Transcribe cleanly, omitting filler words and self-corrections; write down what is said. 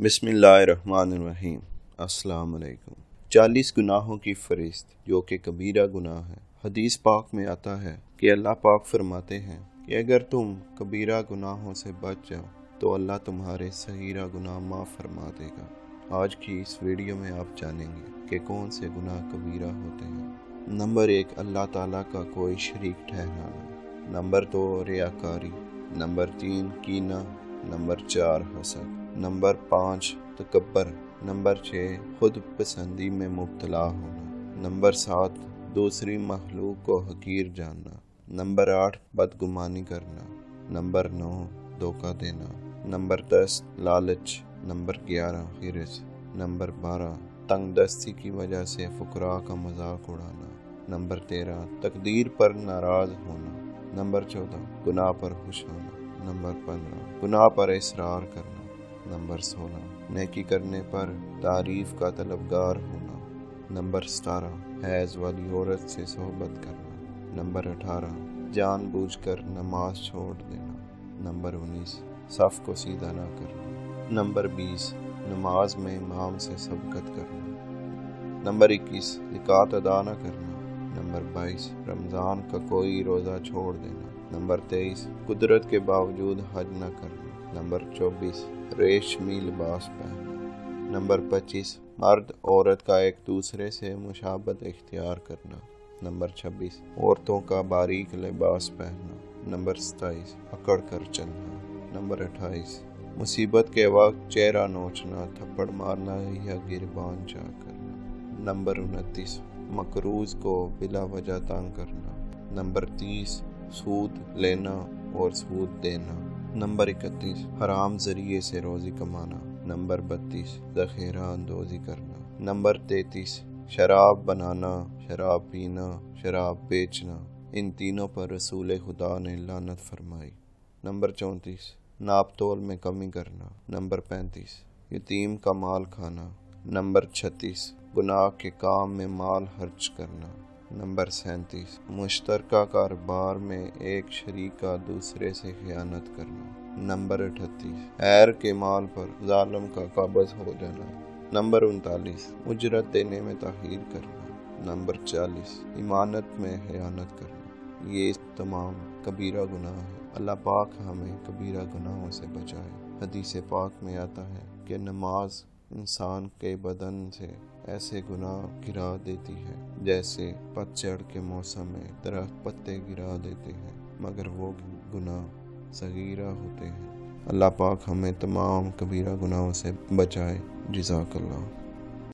बिस्मिल्लाहिर्रहमानिर्रहीम। अस्सलाम वालेकुम। 40 गुनाहों की फहरिस्त जो कि कबीरा गुनाह है। हदीस पाक में आता है कि अल्लाह पाक फरमाते हैं कि अगर तुम कबीरा गुनाहों से बच जाओ तो अल्लाह तुम्हारे सगीरा गुनाह माफ़ फरमा देगा। आज की इस वीडियो में आप जानेंगे कि कौन से गुनाह कबीरा होते हैं। नंबर 1, अल्लाह ताला का कोई शरीक ठहराना। नंबर 2, रियाकारी। नंबर 3, कीना। नंबर 4, हसद। नंबर 5, तकब्बर। नंबर 6, खुद पसंदी में मुब्तला होना। नंबर 7, दूसरी मखलूक को हकीर जानना। नंबर 8, बदगुमानी करना। नंबर 9, धोखा देना। नंबर 10, लालच। नंबर 11, हिर्स। नंबर 12, तंगदस्ती की वजह से फुकरा का मजाक उड़ाना। नंबर 13, तकदीर पर नाराज होना। नंबर 14, गुनाह पर खुश होना। नंबर 15, गुनाह पर इसरार करना। नंबर 16, नेकी करने पर तारीफ का तलबगार होना। नंबर 17, हैज वाली औरत से सोहबत करना। नंबर 18, जानबूझकर नमाज छोड़ देना। नंबर 19, सफ़ को सीधा ना करना। नंबर 20, नमाज में इमाम से सबकत करना। नंबर 21, ज़कात अदा न करना। नंबर 22, रमज़ान का कोई रोज़ा छोड़ देना। नंबर 23, कुदरत के बावजूद हज न करना। नंबर 24, रेशमी लिबास पहनना। नंबर 25, मर्द औरत का एक दूसरे से मुशाबत इख्तियार करना। नंबर 26, औरतों का बारीक लिबास पहनना। नंबर 27, अकड़ कर चलना। नंबर 28, मुसीबत के वक्त चेहरा नोचना, थप्पड़ मारना या गिरबान चाक करना। नंबर 29, मकरूज को बिला वजह तंग करना। नंबर 30, सूद लेना और सूद देना। नंबर 31, हराम जरिए से रोज़ी कमाना। नंबर 32, ज़ख़ीरा अंदोज़ी करना। नंबर 33, शराब बनाना, शराब पीना, शराब बेचना। इन तीनों पर रसूल खुदा ने लानत फरमाई। नंबर 34, नाप तोल में कमी करना। नंबर 35, यतीम का माल खाना। नंबर 36, गुनाह के काम में माल खर्च करना। नंबर 37, मुश्तरका कारोबार में एक शरीक का दूसरे से खयानत करना। नंबर 38, गैर के माल पर जालिम का काबज़ हो जाना। नंबर 39, उजरत देने में ताख़ीर करना। नंबर 40, इमानत में खयानत करना। ये तमाम कबीरा गुनाह है। अल्लाह पाक हमें कबीरा गुनाहों से बचाए। हदीस पाक में आता है कि नमाज इंसान के बदन से ऐसे गुनाह गिरा देती है जैसे पतझड़ के मौसम में दरख्त पत्ते गिरा देते हैं, मगर वो गुनाह सगीरा होते हैं। अल्लाह पाक हमें तमाम कबीरा गुनाहों से बचाए। जज़ाकल्लाह।